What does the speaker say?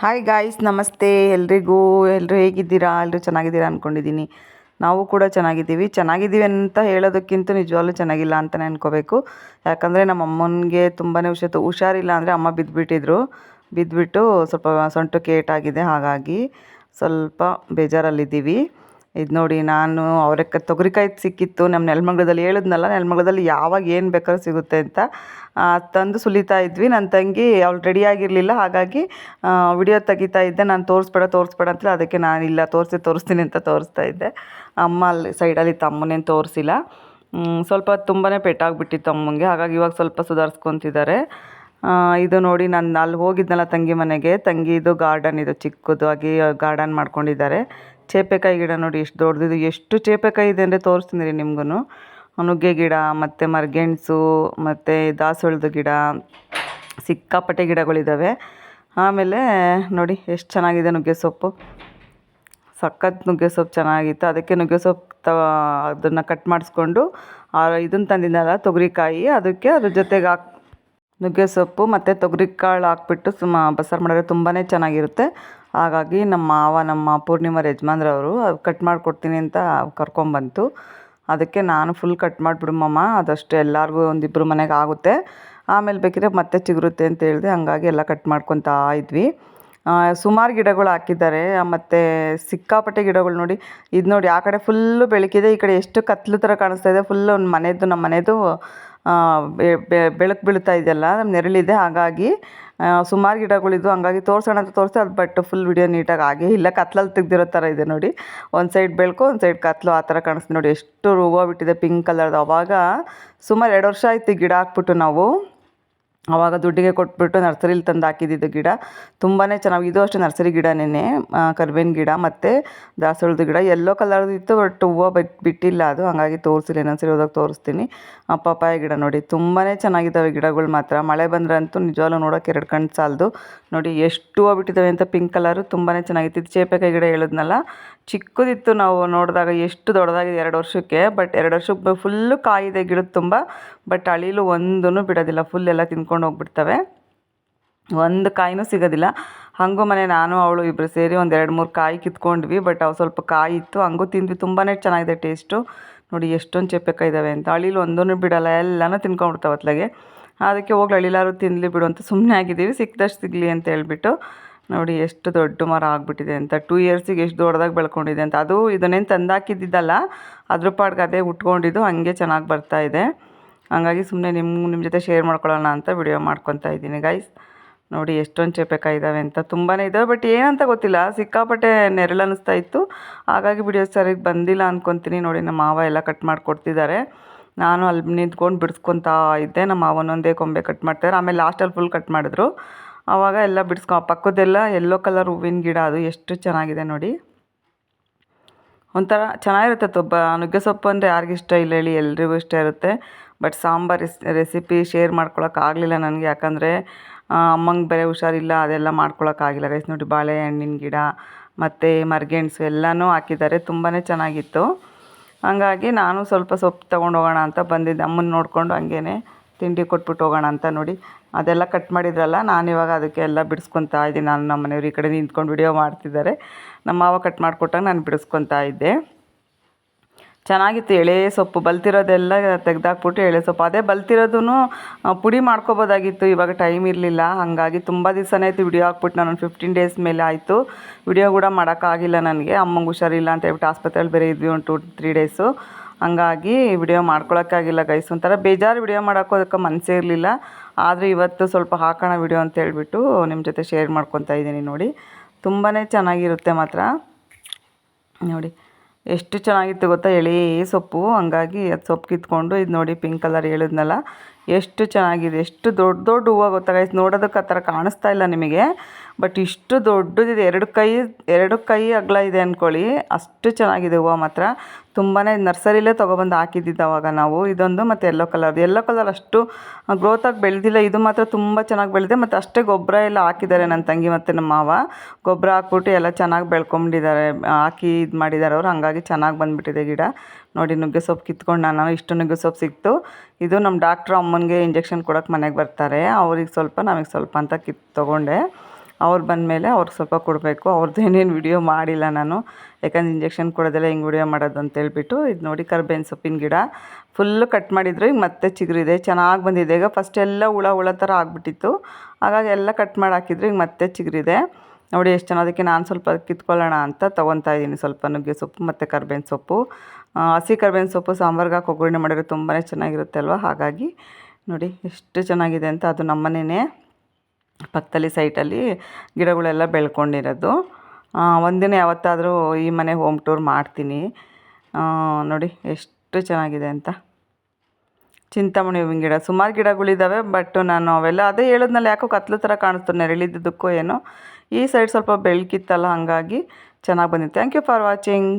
Hi guys, ನಮಸ್ತೆ ಎಲ್ರಿಗೂ. ಎಲ್ಲರೂ ಹೇಗಿದ್ದೀರಾ? ಎಲ್ಲರೂ ಚೆನ್ನಾಗಿದ್ದೀರಾ ಅಂದ್ಕೊಂಡಿದ್ದೀನಿ. ನಾವು ಕೂಡ ಚೆನ್ನಾಗಿದ್ದೀವಿ ಅಂತ ಹೇಳೋದಕ್ಕಿಂತ ನಿಜವಾಗ್ಲೂ ಚೆನ್ನಾಗಿಲ್ಲ ಅಂತಲೇ ಅನ್ಕೋಬೇಕು. ಯಾಕಂದರೆ ನಮ್ಮ ಅಮ್ಮನಿಗೆ ತುಂಬಾ ಹುಷಾರಿಲ್ಲ ಅಂದರೆ ಅಮ್ಮ ಬಿದ್ದುಬಿಟ್ಟು ಸ್ವಲ್ಪ ಸೊಂಟಕ್ಕೆ ಏಟಾಗಿದೆ. ಹಾಗಾಗಿ ಸ್ವಲ್ಪ ಬೇಜಾರಲ್ಲಿದ್ದೀವಿ. ಇದು ನೋಡಿ, ನಾನು ತೊಗರಿಕಾಯಿ ಸಿಕ್ಕಿತ್ತು ನಮ್ಮ ನೆಲಮಂಗಲದಲ್ಲಿ. ಹೇಳಿದ್ನಲ್ಲ, ನೆಲಮಂಗಲದಲ್ಲಿ ಯಾವಾಗ ಏನು ಬೇಕಾದ್ರೂ ಸಿಗುತ್ತೆ ಅಂತ. ತಂದು ಸುಲಿತಾ ಇದ್ವಿ. ನನ್ನ ತಂಗಿ ಅವಳು ರೆಡಿಯಾಗಿರಲಿಲ್ಲ. ಹಾಗಾಗಿ ವಿಡಿಯೋ ತೆಗಿತಾ ಇದ್ದೆ. ನಾನು ತೋರಿಸ್ಬೇಡ ಅಂತಲೇ, ಅದಕ್ಕೆ ನಾನು ಇಲ್ಲ ತೋರಿಸ್ತೀನಿ ಅಂತ ತೋರಿಸ್ತಾ ಇದ್ದೆ. ಅಮ್ಮ ಅಲ್ಲಿ ಸೈಡಲ್ಲಿ ಅಮ್ಮನೇನು ತೋರಿಸಿಲ್ಲ. ಸ್ವಲ್ಪ ತುಂಬಾ ಪೆಟ್ಟಾಗಿಬಿಟ್ಟಿತ್ತು ಅಮ್ಮಂಗೆ. ಹಾಗಾಗಿ ಇವಾಗ ಸ್ವಲ್ಪ ಸುಧಾರಿಸ್ಕೊತಿದ್ದಾರೆ. ಇದು ನೋಡಿ, ನಾನು ಅಲ್ಲಿ ಹೋಗಿದ್ನಲ್ಲ ತಂಗಿ ಮನೆಗೆ, ತಂಗಿದು ಗಾರ್ಡನ್, ಇದು ಚಿಕ್ಕದಾಗಿ ಗಾರ್ಡನ್ ಮಾಡ್ಕೊಂಡಿದ್ದಾರೆ. ಚೇಪೆಕಾಯಿ ಗಿಡ ನೋಡಿ ಎಷ್ಟು ದೊಡ್ಡದಿದೆ. ಎಷ್ಟು ಚೇಪೆಕಾಯಿ ಇದೆ ಅಂದರೆ ತೋರಿಸ್ತೀನಿ ರೀ ನಿಮ್ಗೂ. ನುಗ್ಗೆ ಗಿಡ ಮತ್ತು ಮರಗೆಣಸು ಮತ್ತು ದಾಸವಾಳದ ಗಿಡ, ಸಿಕ್ಕಾಪಟ್ಟೆ ಗಿಡಗಳಿದ್ದಾವೆ. ಆಮೇಲೆ ನೋಡಿ ಎಷ್ಟು ಚೆನ್ನಾಗಿದೆ ನುಗ್ಗೆ ಸೊಪ್ಪು. ಸಖತ್ ನುಗ್ಗೆ ಸೊಪ್ಪು ಚೆನ್ನಾಗಿತ್ತು. ಅದಕ್ಕೆ ನುಗ್ಗೆ ಸೊಪ್ಪು ಅದನ್ನು ಕಟ್ ಮಾಡಿಸ್ಕೊಂಡು ಇದನ್ನು ತಂದಿದ್ದಲ್ಲ ತೊಗರಿಕಾಯಿ, ಅದಕ್ಕೆ ಅದ್ರ ಜೊತೆಗೆ ನುಗ್ಗೆ ಸೊಪ್ಪು ಮತ್ತು ತೊಗರಿಕಾಳು ಹಾಕ್ಬಿಟ್ಟು ಬಸ್ಸಾರು ಮಾಡಿದ್ರೆ ತುಂಬಾ ಚೆನ್ನಾಗಿರುತ್ತೆ. ಹಾಗಾಗಿ ನಮ್ಮ ಪೂರ್ಣಿಮಾ ಯಜಮಾನ್ರವರು ಕಟ್ ಮಾಡಿಕೊಡ್ತೀನಿ ಅಂತ ಕರ್ಕೊಂಬಂತು. ಅದಕ್ಕೆ ನಾನು ಫುಲ್ ಕಟ್ ಮಾಡಿಬಿಡುಮಮ್ಮ, ಅದಷ್ಟು ಎಲ್ಲರಿಗೂ ಒಂದಿಬ್ಬರು ಮನೆಗೆ ಆಗುತ್ತೆ, ಆಮೇಲೆ ಬೇಕಿದ್ರೆ ಮತ್ತೆ ಚಿಗುರುತ್ತೆ ಅಂತ ಹೇಳಿದೆ. ಹಂಗಾಗಿ ಎಲ್ಲ ಕಟ್ ಮಾಡ್ಕೊತಾ ಇದ್ವಿ. ಸುಮಾರು ಗಿಡಗಳು ಹಾಕಿದ್ದಾರೆ, ಮತ್ತು ಸಿಕ್ಕಾಪಟ್ಟೆ ಗಿಡಗಳು ನೋಡಿ. ಇದು ನೋಡಿ, ಆ ಕಡೆ ಫುಲ್ಲು ಬೆಳಕಿದೆ, ಈ ಕಡೆ ಎಷ್ಟು ಕತ್ಲು ಥರ ಕಾಣಿಸ್ತಾ ಇದೆ. ಫುಲ್ಲು ನಮ್ಮ ಮನೆಯದು ಬೆಳಕು ಬೀಳ್ತಾ ಇದೆಯಲ್ಲ, ನೆರಳಿದೆ. ಹಾಗಾಗಿ ಸುಮಾರು ಗಿಡಗಳಿದ್ದು, ಹಂಗಾಗಿ ತೋರಿಸೋಣ ಅಂತ ತೋರಿಸ್ದೆ. ಅದು ಬಟ್ ಫುಲ್ ವಿಡಿಯೋ ನೀಟಾಗಿ ಆಗೇ ಇಲ್ಲ. ಕತ್ಲಲ್ಲಿ ತೆಗ್ದಿರೋ ಥರ ಇದೆ ನೋಡಿ. ಒಂದು ಸೈಡ್ ಬೆಳಕು, ಒಂದು ಸೈಡ್ ಕತ್ಲು, ಆ ಥರ ಕಾಣಿಸ್ತು ನೋಡಿ. ಎಷ್ಟು ಹೂವು ಬಿಟ್ಟಿದೆ ಪಿಂಕ್ ಕಲರ್ದು. ಅವಾಗ ಸುಮಾರು 2 ವರ್ಷ ಆಯ್ತು ಗಿಡ ಹಾಕ್ಬಿಟ್ಟು ನಾವು. ಆವಾಗ ದುಡ್ಡಿಗೆ ಕೊಟ್ಬಿಟ್ಟು ನರ್ಸರಿಲಿ ತಂದು ಹಾಕಿದ್ದು ಗಿಡ. ತುಂಬಾ ಚೆನ್ನಾಗಿ, ಇದು ಅಷ್ಟೇ ನರ್ಸರಿ ಗಿಡನೇ. ಕರಿಬೇವಿನ ಗಿಡ ಮತ್ತು ದಾಸವಾಳದ ಗಿಡ ಯೆಲ್ಲೋ ಕಲರ್ದು ಇತ್ತು, ಬಟ್ ಹೂವು ಬಿಟ್ಟಿಲ್ಲ ಅದು. ಹಾಗಾಗಿ ತೋರಿಸಿಲ್ಲ, ಇನ್ನೊಂದ್ಸರಿ ಹೋದಾಗ ತೋರಿಸ್ತೀನಿ. ಪಪ್ಪಾಯ ಗಿಡ ನೋಡಿ, ತುಂಬಾ ಚೆನ್ನಾಗಿದ್ದಾವೆ ಗಿಡಗಳು ಮಾತ್ರ. ಮಳೆ ಬಂದ್ರಂತೂ ನಿಜವಾಗ್ಲೂ ನೋಡೋಕೆ 2 ಕಣ್ಣು ಸಾಲದು. ನೋಡಿ ಎಷ್ಟು ಹೂವು ಬಿಟ್ಟಿದ್ದಾವೆ ಅಂತ. ಪಿಂಕ್ ಕಲರು ತುಂಬಾ ಚೆನ್ನಾಗಿತ್ತು. ಇದು ಚೇಪೆಕಾಯಿ ಗಿಡ ಹೇಳಿದ್ನಲ್ಲ, ಚಿಕ್ಕದಿತ್ತು ನಾವು ನೋಡಿದಾಗ. ಎಷ್ಟು ದೊಡ್ಡದಾಗಿದೆ 2 ವರ್ಷಕ್ಕೆ. ಬಟ್ 2 ವರ್ಷಕ್ಕೆ ಫುಲ್ಲು ಕಾಯಿದೆ ಗಿಡದ ತುಂಬ. ಬಟ್ ಅಳಿಲು ಒಂದೂ ಬಿಡೋದಿಲ್ಲ, ಫುಲ್ ಎಲ್ಲ ತಿನ್ಕೊಂಡು ಹೋಗ್ಬಿಡ್ತವೆ. ಒಂದು ಕಾಯಿನೂ ಸಿಗೋದಿಲ್ಲ. ಹಾಗೂ ನಾನು ಅವಳು ಇಬ್ಬರು ಸೇರಿ ಒಂದು 2-3 ಕಾಯಿ ಕಿತ್ಕೊಂಡ್ವಿ. ಬಟ್ ಅವು ಸ್ವಲ್ಪ ಕಾಯಿ ಇತ್ತು, ಹಂಗೂ ತಿಂದ್ವಿ. ತುಂಬಾ ಚೆನ್ನಾಗಿದೆ ಟೇಸ್ಟು. ನೋಡಿ ಎಷ್ಟೊಂದು ಚೇಪೆಕಾಯಿ ಇದ್ದಾವೆ ಅಂತ. ಅಳಿಲು ಒಂದೂ ಬಿಡೋಲ್ಲ, ಎಲ್ಲನೂ ತಿನ್ಕೊಂಡ್ಬಿಡ್ತಾವೆ ಅತ್ಲಾಗೆ. ಅದಕ್ಕೆ ಹೋಗ್ಲಿ ಅಳಿಲಾರು ತಿನ್ನಲಿ ಬಿಡು ಅಂತ ಸುಮ್ಮನೆ ಆಗಿದ್ದೀವಿ, ಸಿಕ್ಕದಷ್ಟು ಸಿಗಲಿ ಅಂತ ಹೇಳ್ಬಿಟ್ಟು. ನೋಡಿ ಎಷ್ಟು ದೊಡ್ಡ ಮರ ಆಗಿಬಿಟ್ಟಿದೆ ಅಂತ. 2 ಇಯರ್ಸಿಗೆ ಎಷ್ಟು ದೊಡ್ಡದಾಗಿ ಬೆಳ್ಕೊಂಡಿದೆ ಅಂತ. ಅದು ಇದನ್ನೇನು ತಂದಾಕಿದ್ದಿದ್ದಲ್ಲ, ಅದ್ರ ಪಾಡ್ಗೆ ಅದೇ ಉಟ್ಕೊಂಡಿದ್ದು, ಹಾಗೆ ಚೆನ್ನಾಗಿ ಬರ್ತಾಯಿದೆ. ಹಂಗಾಗಿ ಸುಮ್ಮನೆ ನಿಮ್ಮ ಜೊತೆ ಶೇರ್ ಮಾಡ್ಕೊಳ್ಳೋಣ ಅಂತ ವಿಡಿಯೋ ಮಾಡ್ಕೊತಾ ಇದ್ದೀನಿ ಗೈಸ್. ನೋಡಿ ಎಷ್ಟೊಂದು ಚೇಪೆಕಾಯಿ ಇದ್ದಾವೆ ಅಂತ. ತುಂಬಾ ಇದ್ದಾವೆ, ಬಟ್ ಏನಂತ ಗೊತ್ತಿಲ್ಲ, ಸಿಕ್ಕಾಪಟ್ಟೆ ನೆರಳು ಅನ್ನಿಸ್ತಾ ಇತ್ತು. ಹಾಗಾಗಿ ವಿಡಿಯೋ ಸರಿಗೆ ಬಂದಿಲ್ಲ ಅಂದ್ಕೊತೀನಿ. ನೋಡಿ ನಮ್ಮ ಮಾವ ಎಲ್ಲ ಕಟ್ ಮಾಡಿಕೊಡ್ತಿದ್ದಾರೆ. ನಾನು ಅಲ್ಲಿ ನಿಂತ್ಕೊಂಡು ಬಿಡಿಸ್ಕೊತಾ ಇದ್ದೆ. ನಮ್ಮ ಮಾವ ಒಂದೊಂದೇ ಕೊಂಬೆ ಕಟ್ ಮಾಡ್ತಾರೆ. ಆಮೇಲೆ ಲಾಸ್ಟಲ್ಲಿ ಫುಲ್ ಕಟ್ ಮಾಡಿದ್ರು. ಆವಾಗ ಎಲ್ಲ ಪಕ್ಕದೆಲ್ಲ ಯೆಲ್ಲೋ ಕಲರ್ ಹೂವಿನ ಗಿಡ, ಅದು ಎಷ್ಟು ಚೆನ್ನಾಗಿದೆ ನೋಡಿ. ಒಂಥರ ಚೆನ್ನಾಗಿರುತ್ತೆ. ನುಗ್ಗೆ ಸೊಪ್ಪು ಅಂದರೆ ಯಾರಿಗಿಷ್ಟ ಇಲ್ಲ ಹೇಳಿ, ಎಲ್ರಿಗೂ ಇಷ್ಟ ಇರುತ್ತೆ. ಬಟ್ ಸಾಂಬಾರು ರೆಸಿಪಿ ಶೇರ್ ಮಾಡ್ಕೊಳಕ್ಕಾಗಲಿಲ್ಲ ನನಗೆ, ಯಾಕಂದರೆ ಅಮ್ಮಂಗೆ ಬೇರೆ ಹುಷಾರಿಲ್ಲ, ಅದೆಲ್ಲ ಮಾಡ್ಕೊಳಕ್ಕಾಗಿಲ್ಲ ಗೈಸ್. ನೋಡಿ ಬಾಳೆಹಣ್ಣಿನ ಗಿಡ ಮತ್ತು ಮರಗೆಣಸು ಎಲ್ಲನೂ ಹಾಕಿದ್ದಾರೆ. ತುಂಬಾ ಚೆನ್ನಾಗಿತ್ತು. ಹಂಗಾಗಿ ನಾನು ಸ್ವಲ್ಪ ಸೊಪ್ಪು ತೊಗೊಂಡು ಹೋಗೋಣ ಅಂತ ಬಂದಿದ್ದೆ. ಅಮ್ಮನ ನೋಡಿಕೊಂಡು ಹಂಗೇ ತಿಂಡಿ ಕೊಟ್ಬಿಟ್ಟು ಹೋಗೋಣ ಅಂತ. ನೋಡಿ ಅದೆಲ್ಲ ಕಟ್ ಮಾಡಿದ್ರಲ್ಲ, ನಾನಿವಾಗ ಅದಕ್ಕೆ ಎಲ್ಲ ಬಿಡಿಸ್ಕೊತಾ ಇದ್ದೀನಿ. ನಮ್ಮ ಮನೆಯವ್ರು ಈ ಕಡೆ ನಿಂತ್ಕೊಂಡು ವಿಡಿಯೋ ಮಾಡ್ತಿದ್ದಾರೆ. ನಮ್ಮ ಮಾವ ಕಟ್ ಮಾಡಿಕೊಟ್ಟಾಗ ನಾನು ಬಿಡಿಸ್ಕೊತಾ ಇದ್ದೆ. ಚೆನ್ನಾಗಿತ್ತು. ಎಳೆ ಸೊಪ್ಪು ಬಲ್ತಿರೋದೆಲ್ಲ ತೆಗೆದಾಕ್ಬಿಟ್ಟು ಎಳೆ ಸೊಪ್ಪು, ಅದೇ ಬಲ್ತಿರೋದೂ ಪುಡಿ ಮಾಡ್ಕೊಬೋದಾಗಿತ್ತು. ಇವಾಗ ಟೈಮ್ ಇರಲಿಲ್ಲ. ಹಾಗಾಗಿ ತುಂಬ ದಿವಸನೇ ಆಯಿತು ವಿಡಿಯೋ ಹಾಕ್ಬಿಟ್ಟು. ನಾನು 15 ಡೇಸ್ ಮೇಲೆ ಆಯಿತು ವಿಡಿಯೋ ಕೂಡ ಮಾಡೋಕ್ಕಾಗಿಲ್ಲ ನನಗೆ. ಅಮ್ಮಂಗೆ ಹುಷಾರಿಲ್ಲ ಅಂತ ಹೇಳ್ಬಿಟ್ಟು ಆಸ್ಪತ್ರೆಯಲ್ಲಿ ಬೇರೆ ಇದ್ವಿ ಒಂದು 2-3 ಡೇಸು. ಹಂಗಾಗಿ ವಿಡಿಯೋ ಮಾಡ್ಕೊಳಕ್ಕಾಗಿಲ್ಲ ಗೈಸ್. ಒಂಥರ ಬೇಜಾರು, ವಿಡಿಯೋ ಮಾಡೋಕ್ಕೋದಕ್ಕೆ ಮನಸ್ಸೇ ಇರಲಿಲ್ಲ. ಆದರೆ ಇವತ್ತು ಸ್ವಲ್ಪ ಹಾಕೋಣ ವಿಡಿಯೋ ಅಂತ ಹೇಳ್ಬಿಟ್ಟು ನಿಮ್ಮ ಜೊತೆ ಶೇರ್ ಮಾಡ್ಕೊತಾ ಇದ್ದೀನಿ. ನೋಡಿ ತುಂಬಾ ಚೆನ್ನಾಗಿರುತ್ತೆ ಮಾತ್ರ. ನೋಡಿ ಎಷ್ಟು ಚೆನ್ನಾಗಿತ್ತು ಗೊತ್ತಾ, ಎಳೆ ಸೊಪ್ಪು. ಹಂಗಾಗಿ ಅದು ಸೊಪ್ಪು ಕಿತ್ಕೊಂಡು, ಇದು ನೋಡಿ ಪಿಂಕ್ ಕಲರ್ ಹೇಳಿದ್ನಲ್ಲ, ಎಷ್ಟು ಚೆನ್ನಾಗಿದೆ. ಎಷ್ಟು ದೊಡ್ಡ ದೊಡ್ಡ ಹೂವು ಗೊತ್ತಾ ಗೈಸ್. ನೋಡೋದಕ್ಕೆ ಆ ಥರ ಕಾಣಿಸ್ತಾ ಇಲ್ಲ ನಿಮಗೆ, ಬಟ್ ಇಷ್ಟು ದೊಡ್ಡದಿದೆ. 2 ಕೈ ಅಗಲ ಇದೆ ಅಂದ್ಕೊಳ್ಳಿ, ಅಷ್ಟು ಚೆನ್ನಾಗಿದೆ ಹೂವು ಮಾತ್ರ. ತುಂಬಾ ನರ್ಸರಿಲೇ ತೊಗೊಬಂದು ಹಾಕಿದ್ದಿದ್ದು ಅವಾಗ ನಾವು. ಇದೊಂದು ಮತ್ತು ಯೆಲ್ಲೋ ಕಲರ್ ಅಷ್ಟು ಗ್ರೋತಾಗಿ ಬೆಳೆದಿಲ್ಲ. ಇದು ಮಾತ್ರ ತುಂಬ ಚೆನ್ನಾಗಿ ಬೆಳೆದಿದೆ. ಮತ್ತು ಅಷ್ಟೇ ಗೊಬ್ಬರ ಎಲ್ಲ ಹಾಕಿದ್ದಾರೆ ನನ್ನ ತಂಗಿ ಮತ್ತು ನಮ್ಮ ಮಾವ. ಗೊಬ್ಬರ ಹಾಕ್ಬಿಟ್ಟು ಎಲ್ಲ ಚೆನ್ನಾಗಿ ಬೆಳ್ಕೊಂಡಿದ್ದಾರೆ, ಹಾಕಿ ಇದು ಮಾಡಿದ್ದಾರೆ ಅವರು. ಹಂಗಾಗಿ ಚೆನ್ನಾಗಿ ಬಂದುಬಿಟ್ಟಿದೆ ಗಿಡ. ನೋಡಿ ನುಗ್ಗೆ ಸೊಪ್ಪು ಕಿತ್ಕೊಂಡು ನಾನು ಇಷ್ಟು ನುಗ್ಗೆ ಸೊಪ್ಪು ಸಿಕ್ತು. ಇದು ನಮ್ಮ ಡಾಕ್ಟ್ರು ಅಮ್ಮನಿಗೆ ಇಂಜೆಕ್ಷನ್ ಕೊಡೋಕೆ ಮನೆಗೆ ಬರ್ತಾರೆ, ಅವ್ರಿಗೆ ಸ್ವಲ್ಪ ನಮಗೆ ಸ್ವಲ್ಪ ಅಂತ ತೊಗೊಂಡೆ. ಅವ್ರು ಬಂದಮೇಲೆ ಅವ್ರಿಗೆ ಸ್ವಲ್ಪ ಕೊಡಬೇಕು. ಅವ್ರದ್ದು ಏನೇನು ವಿಡಿಯೋ ಮಾಡಿಲ್ಲ ನಾನು, ಯಾಕಂದ್ರೆ ಇಂಜೆಕ್ಷನ್ ಕೊಡೋದೆಲ್ಲ ಹೆಂಗೆ ವಿಡಿಯೋ ಮಾಡೋದು ಅಂತೇಳ್ಬಿಟ್ಟು. ಇದು ನೋಡಿ ಕರ್ಬೇವಿನ ಸೊಪ್ಪಿನ ಗಿಡ ಫುಲ್ಲು ಕಟ್ ಮಾಡಿದ್ರು, ಈಗ ಮತ್ತೆ ಚಿಗುರಿದೆ, ಚೆನ್ನಾಗಿ ಬಂದಿದೆ. ಈಗ ಫಸ್ಟ್ ಎಲ್ಲ ಹುಳ ಥರ ಆಗಿಬಿಟ್ಟಿತ್ತು, ಹಾಗಾಗಿ ಎಲ್ಲ ಕಟ್ ಮಾಡಿ ಹಾಕಿದ್ರು, ಈಗ ಮತ್ತೆ ಚಿಗುರಿದೆ ನೋಡಿ ಎಷ್ಟು ಚೆನ್ನಾಗಿ. ಅದಕ್ಕೆ ನಾನು ಸ್ವಲ್ಪ ಕಿತ್ಕೊಳ್ಳೋಣ ಅಂತ ತೊಗೊತಾ ಇದ್ದೀನಿ ಸ್ವಲ್ಪ ನುಗ್ಗೆ ಸೊಪ್ಪು ಮತ್ತು ಕರ್ಬೇವಿನ ಸೊಪ್ಪು. ಹಸಿ ಕರ್ಬೇವಿನ ಸೊಪ್ಪು ಸಾಂಬಾರ್ಗೆ ಹಾಕಿ ಒಗ್ಗರಣೆ ಮಾಡಿದ್ರೆ ತುಂಬಾ ಚೆನ್ನಾಗಿರುತ್ತೆ ಅಲ್ವ. ಹಾಗಾಗಿ ನೋಡಿ ಎಷ್ಟು ಚೆನ್ನಾಗಿದೆ ಅಂತ. ಅದು ನಮ್ಮನೆಯೇ ಪಕ್ಕದಲ್ಲಿ ಸೈಟಲ್ಲಿ ಗಿಡಗಳೆಲ್ಲ ಬೆಳ್ಕೊಂಡಿರೋದು. ಒಂದಿನ ಯಾವತ್ತಾದರೂ ಈ ಮನೆ ಹೋಮ್ ಟೂರ್ ಮಾಡ್ತೀನಿ. ನೋಡಿ ಎಷ್ಟು ಚೆನ್ನಾಗಿದೆ ಅಂತ. ಚಿಂತಾಮಣಿ ಹೂವಿನ ಗಿಡ ಸುಮಾರು ಗಿಡಗಳಿದ್ದಾವೆ, ಬಟ್ ನಾನು ಅವೆಲ್ಲ ಅದೇ ಹೇಳಿದ್ನಲ್ಲ, ಯಾಕೋ ಕತ್ಲು ಥರ ಕಾಣಿಸ್ತು, ನೆರಳಿದ್ದಕ್ಕೋ ಏನೋ. ಈ ಸೈಡ್ ಸ್ವಲ್ಪ ಬೆಳಕಿತ್ತಲ್ಲ, ಹಾಗಾಗಿ ಚೆನ್ನಾಗಿ ಬಂದಿತ್ತು. Thank you for watching.